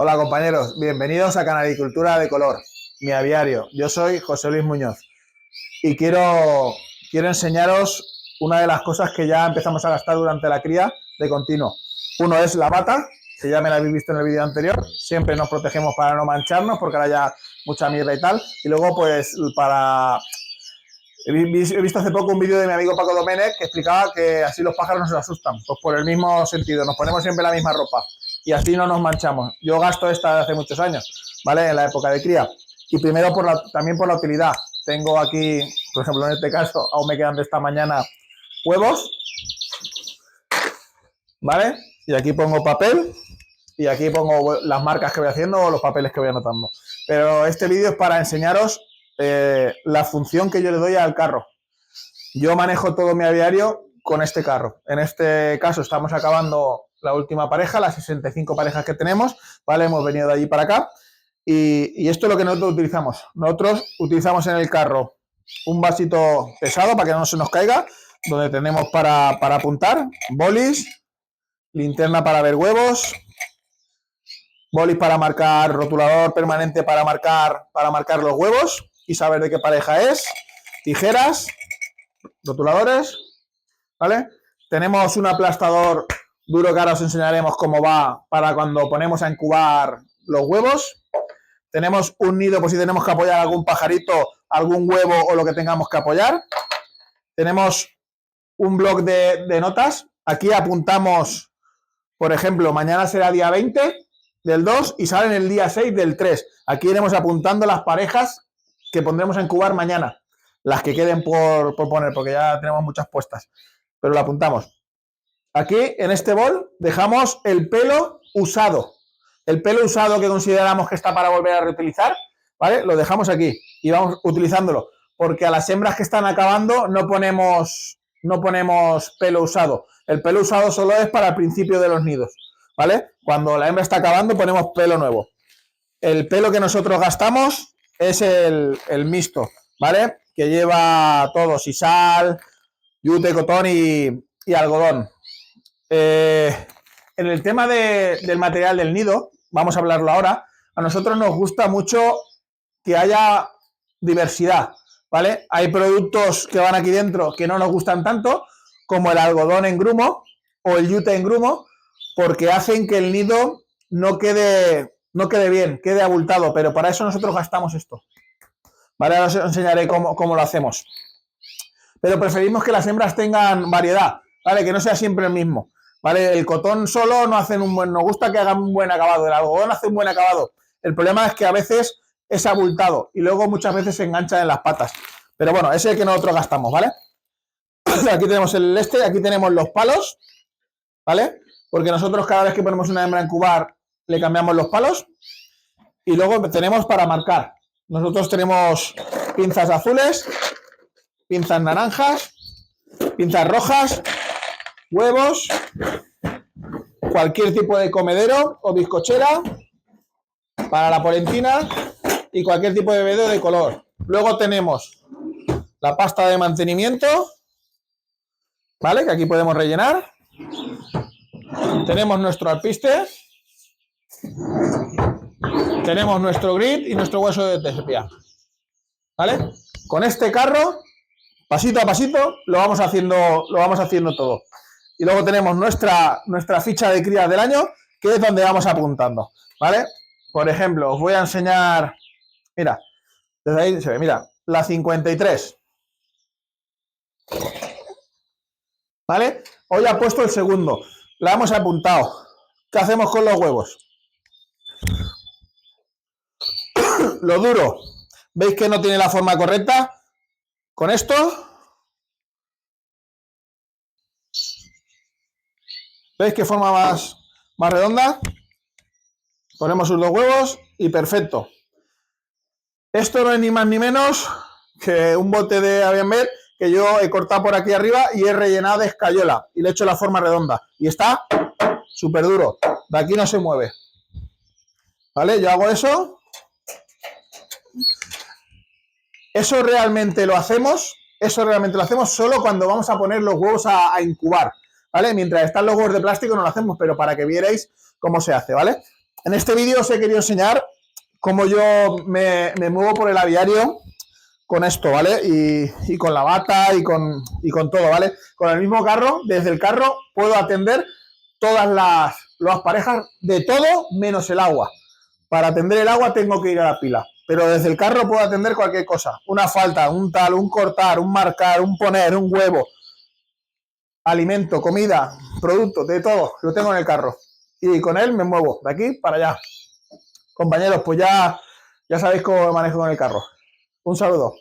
Hola compañeros, bienvenidos a Canaricultura de Color, mi aviario. Yo soy José Luis Muñoz y quiero enseñaros una de las cosas que ya empezamos a gastar durante la cría de continuo. Uno es la bata, que ya me la habéis visto en el vídeo anterior. Siempre nos protegemos para no mancharnos porque ahora ya mucha mierda y tal. Y luego pues He visto hace poco un vídeo de mi amigo Paco Domenech que explicaba que así los pájaros no se asustan. Pues por el mismo sentido, nos ponemos siempre la misma ropa y así no nos manchamos. Yo gasto esta de hace muchos años, ¿vale? En la época de cría. Y primero también por la utilidad. Tengo aquí, por ejemplo, en este caso, aún me quedan de esta mañana huevos, ¿vale? Y aquí pongo papel y aquí pongo las marcas que voy haciendo o los papeles que voy anotando. Pero este vídeo es para enseñaros la función que yo le doy al carro. Yo manejo todo mi aviario con este carro. En este caso estamos acabando la última pareja, las 65 parejas que tenemos, ¿vale? Hemos venido de allí para acá. Y esto es lo que nosotros utilizamos. Nosotros utilizamos en el carro un vasito pesado para que no se nos caiga, donde tenemos para apuntar, bolis, linterna para ver huevos, bolis para marcar, rotulador permanente para marcar los huevos y saber de qué pareja es, tijeras, rotuladores, ¿vale? Tenemos un aplastador duro que ahora os enseñaremos cómo va para cuando ponemos a incubar los huevos. Tenemos un nido por si tenemos que apoyar algún pajarito, algún huevo o lo que tengamos que apoyar. Tenemos un bloc de notas. Aquí apuntamos, por ejemplo, mañana será día 20 del 2 y salen el día 6 del 3. Aquí iremos apuntando las parejas que pondremos a incubar mañana. Las que queden por poner, porque ya tenemos muchas puestas. Pero lo apuntamos. Aquí, en este bol, dejamos el pelo usado. El pelo usado que consideramos que está para volver a reutilizar, ¿vale? Lo dejamos aquí y vamos utilizándolo. Porque a las hembras que están acabando no ponemos pelo usado. El pelo usado solo es para el principio de los nidos, ¿vale? Cuando la hembra está acabando ponemos pelo nuevo. El pelo que nosotros gastamos es el mixto, ¿vale? Que lleva todo, sisal, yute, cotón y algodón. En el tema del material del nido, vamos a hablarlo ahora, a nosotros nos gusta mucho que haya diversidad, ¿vale? Hay productos que van aquí dentro que no nos gustan tanto, como el algodón en grumo o el yute en grumo, porque hacen que el nido no quede bien, quede abultado, pero para eso nosotros gastamos esto. Vale, ahora os enseñaré cómo lo hacemos. Pero preferimos que las hembras tengan variedad, ¿vale? Que no sea siempre el mismo, ¿vale? El cotón solo no hacen nos gusta que hagan un buen acabado, el algodón hace un buen acabado. El problema es que a veces es abultado y luego muchas veces se engancha en las patas. Pero bueno, ese es el que nosotros gastamos, ¿vale? Aquí tenemos aquí tenemos los palos, ¿vale? Porque nosotros cada vez que ponemos una hembra a incubar le cambiamos los palos. Y luego tenemos para marcar. Nosotros tenemos pinzas azules, pinzas naranjas, pinzas rojas, huevos, cualquier tipo de comedero o bizcochera para la polentina y cualquier tipo de bebedero de color. Luego tenemos la pasta de mantenimiento, ¿vale? Que aquí podemos rellenar. Tenemos nuestro alpiste. Tenemos nuestro grit y nuestro hueso de sepia, ¿vale? Con este carro, pasito a pasito, lo vamos haciendo todo. Y luego tenemos nuestra ficha de cría del año, que es donde vamos apuntando, ¿vale? Por ejemplo, os voy a enseñar, mira, desde ahí se ve, mira, la 53, ¿vale? Hoy ha puesto el segundo, la hemos apuntado. ¿Qué hacemos con los huevos? Lo duro, ¿veis que no tiene la forma correcta? Con esto, ¿veis qué forma más redonda? Ponemos sus dos huevos y perfecto. Esto no es ni más ni menos que un bote de Avianbet que yo he cortado por aquí arriba y he rellenado de escayola y le he hecho la forma redonda. Y está súper duro. De aquí no se mueve. ¿Vale? Yo hago eso. Eso realmente lo hacemos solo cuando vamos a poner los huevos a incubar, ¿vale? Mientras están los huevos de plástico no lo hacemos, pero para que vierais cómo se hace, ¿vale? En este vídeo os he querido enseñar cómo yo me muevo por el aviario con esto, ¿vale? Y con la bata y con todo, ¿vale? Con el mismo carro, desde el carro puedo atender todas las parejas de todo menos el agua. Para atender el agua tengo que ir a la pila, pero desde el carro puedo atender cualquier cosa. Una falta, un tal, un cortar, un marcar, un poner, un huevo, alimento, comida, producto, de todo, lo tengo en el carro. Y con él me muevo de aquí para allá. Compañeros, pues ya sabéis cómo me manejo con el carro. Un saludo.